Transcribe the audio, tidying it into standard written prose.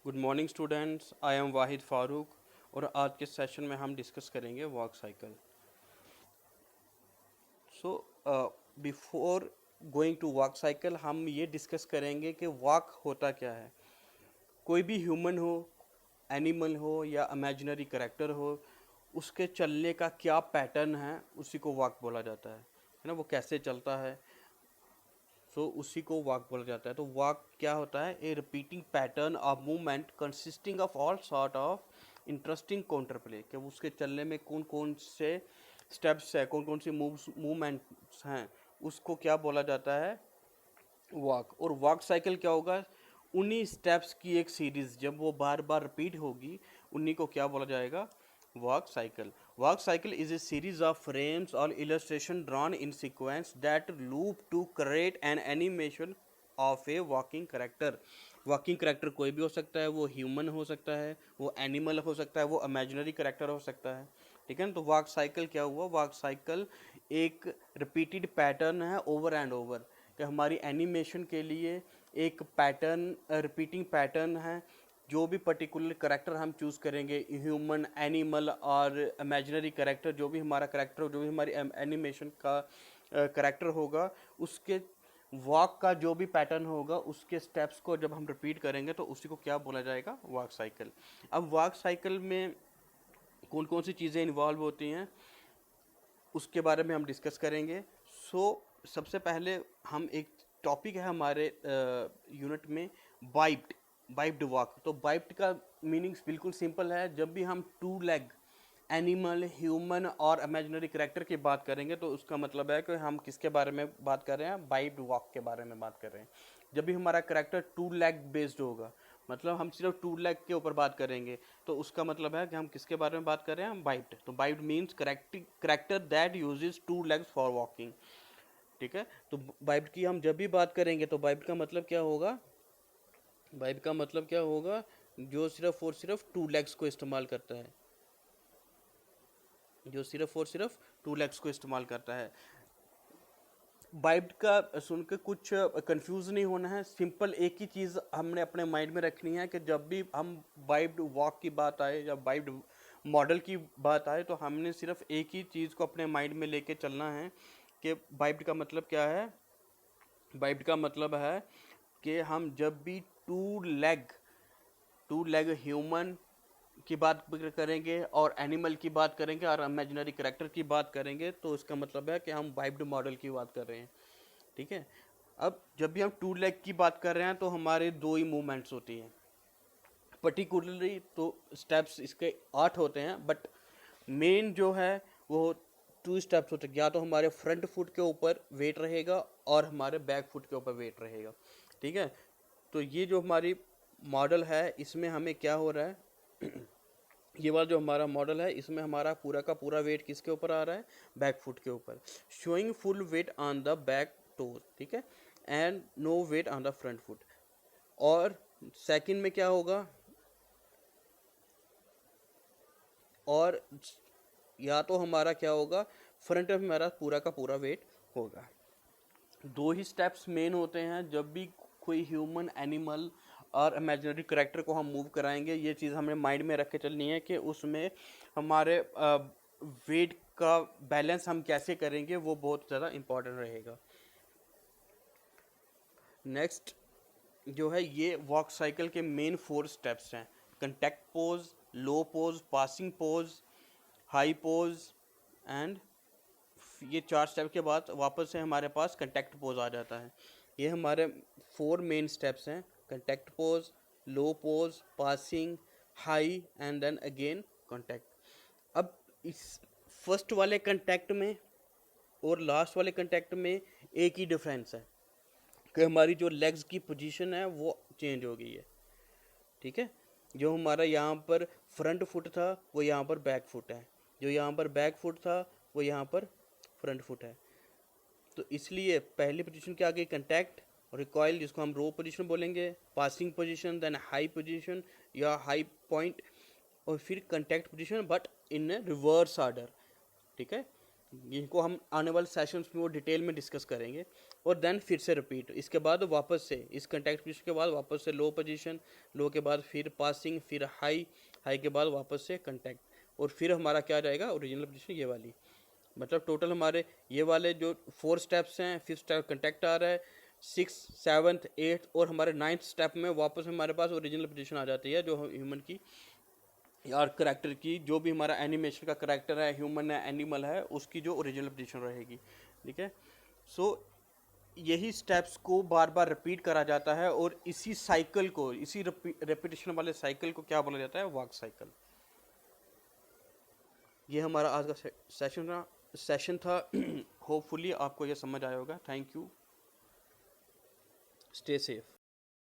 Good morning students, I am Wahid Farooq और आज के सेशन में हम डिस्कस करेंगे walk cycle. So before going to walk cycle हम ये डिस्कस करेंगे कि वॉक होता क्या है। कोई भी ह्यूमन हो, एनिमल हो या इमेजिनरी कैरेक्टर हो, उसके चलने का क्या पैटर्न है उसी को वॉक बोला जाता है ना। वो कैसे चलता है उसी को वॉक बोला जाता है। तो वॉक क्या होता है? A repeating pattern of movement consisting of all sort of interesting counter play, कि उसके चलने में कौन कौन से स्टेप्स है, कौन कौन सी मूवमेंट्स हैं, उसको क्या बोला जाता है? वॉक। और वॉक साइकिल क्या होगा? उन्हीं स्टेप्स की एक सीरीज जब वो बार बार रिपीट होगी, उन्हीं को क्या बोला जाएगा? Walk cycle. Walk cycle is a series of frames और illustration drawn in sequence that loop to create an animation of a walking character. Walking character कोई भी हो सकता है, वो ह्यूमन हो सकता है, वो एनिमल हो सकता है, वो इमेजिनरी करेक्टर हो सकता है। ठीक है ना। तो वॉक साइकिल क्या हुआ? वॉक साइकिल एक रिपीटेड पैटर्न है ओवर एंड ओवर, कि हमारी एनिमेशन के लिए एक पैटर्न, रिपीटिंग पैटर्न है। जो भी पर्टिकुलर करेक्टर हम चूज़ करेंगे, ह्यूमन, एनिमल और इमेजिनरी करेक्टर, जो भी हमारा करेक्टर, जो भी हमारी एनिमेशन का करेक्टर होगा, उसके वॉक का जो भी पैटर्न होगा, उसके स्टेप्स को जब हम रिपीट करेंगे तो उसी को क्या बोला जाएगा? Walk cycle. अब वॉक साइकिल में कौन कौन सी चीज़ें इन्वॉल्व होती हैं उसके बारे में हम डिस्कस करेंगे। सबसे पहले हम एक टॉपिक है हमारे यूनिट में, बाइप्ड। बाइप्ड वॉक। तो बाइप्ड का मीनिंग्स बिल्कुल सिंपल है। जब भी हम टू लेग एनिमल, ह्यूमन और इमेजिनरी कैरेक्टर की बात करेंगे तो उसका मतलब है कि हम किसके बारे में बात कर रहे हैं? बाइप्ड वॉक के बारे में बात कर रहे हैं। जब भी हमारा कैरेक्टर टू लेग बेस्ड होगा, मतलब हम सिर्फ टू लेग के ऊपर बात करेंगे, तो उसका मतलब है कि हम किसके बारे में बात कर रहे हैं? बाइप्ड। तो biped means character that uses two legs for walking. ठीक है। तो बाइप्ड की हम जब भी बात करेंगे तो बाइप्ड का मतलब क्या होगा? बाइप्ड का मतलब क्या होगा? जो सिर्फ और सिर्फ टू लेग्स को इस्तेमाल करता है, जो सिर्फ और सिर्फ टू लेग्स को इस्तेमाल करता है। बाइप्ड का सुन के कुछ कंफ्यूज नहीं होना है। सिंपल एक ही चीज़ हमने अपने माइंड में रखनी है कि जब भी हम बाइप्ड वॉक की बात आए या बाइप्ड मॉडल की बात आए, तो हमने सिर्फ एक ही चीज़ को अपने माइंड में लेके चलना है कि बाइप्ड का मतलब क्या है। बाइप्ड का मतलब है कि हम जब भी टू लेग ह्यूमन की बात करेंगे और एनिमल की बात करेंगे और इमेजिनरी कैरेक्टर की बात करेंगे, तो इसका मतलब है कि हम बाइप्ड मॉडल की बात कर रहे हैं। ठीक है। अब जब भी हम टू लेग की बात कर रहे हैं तो हमारे दो ही मूवमेंट्स होती हैं पर्टिकुलरली। तो स्टेप्स इसके 8 होते हैं, बट मेन जो है वो टू स्टेप्स होते हैं। या तो हमारे फ्रंट फुट के ऊपर वेट रहेगा और हमारे बैक फुट के ऊपर वेट रहेगा। ठीक है। तो ये जो हमारी मॉडल है, इसमें हमें क्या हो रहा है? ये वाला जो हमारा मॉडल है, इसमें हमारा पूरा का पूरा वेट किसके ऊपर आ रहा है? बैक फुट के ऊपर। Showing full weight on the back toes. ठीक है। And no weight on the front foot. और सेकंड में क्या होगा? और या तो हमारा क्या होगा? फ्रंट में हमारा पूरा का पूरा वेट होगा। दो ही स्टेप्स मेन होते हैं जब भी कोई ह्यूमन, एनिमल और इमेजिनरी करेक्टर को हम मूव कराएंगे। ये चीज़ हमें माइंड में रख के चलनी है कि उसमें हमारे वेट का बैलेंस हम कैसे करेंगे, वो बहुत ज़्यादा इम्पोर्टेंट रहेगा। नेक्स्ट जो है, ये वॉक साइकिल के मेन 4 स्टेप्स हैं। Contact pose, low pose, passing pose, high pose and ये 4 स्टेप के बाद वापस से हमारे पास कंटेक्ट पोज आ जाता है। ये हमारे 4 मेन स्टेप्स हैं: contact pose, low pose, passing, high and then again contact. अब इस फर्स्ट वाले कंटेक्ट में और लास्ट वाले कंटेक्ट में एक ही डिफरेंस है कि हमारी जो लेग्स की पोजीशन है वो चेंज हो गई है। ठीक है। जो हमारा यहाँ पर फ्रंट फुट था वो यहाँ पर बैक फुट है, जो यहाँ पर बैक फुट था वो यहाँ पर फ्रंट फुट है। तो इसलिए पहली पोजीशन क्या आ गई? कंटैक्ट। रिकॉइल, जिसको हम रो पोजीशन बोलेंगे, passing position, then high position या हाई पॉइंट, और फिर contact position but in reverse order. ठीक है। इनको हम आने वाले सेशंस में वो डिटेल में डिस्कस करेंगे। और देन फिर से रिपीट, इसके बाद वापस से इस कंटेक्ट पोजीशन के बाद वापस से लो पोजीशन, लो के बाद फिर पासिंग, फिर हाई, हाई के बाद वापस से कंटेक्ट, और फिर हमारा क्या रहेगा ओरिजिनल पोजीशन ये वाली। मतलब टोटल हमारे ये वाले जो 4 स्टेप्स हैं, 5th स्टेप कंटेक्ट आ रहा है, 6th 7th 8th और हमारे 9th स्टेप में वापस हमारे पास ओरिजिनल पोजीशन आ जाती है, जो ह्यूमन की या करेक्टर की, जो भी हमारा एनिमेशन का करेक्टर है, ह्यूमन है, एनिमल है, उसकी जो ओरिजिनल पोजीशन रहेगी। ठीक है, सो यही स्टेप्स को बार बार रिपीट करा जाता है, और इसी साइकिल को, इसी रेपिटेशन वाले साइकिल को क्या बोला जाता है, वॉक साइकिल। ये हमारा आज का सेशन था। होपफुली आपको ये समझ आया होगा। Thank you, stay safe.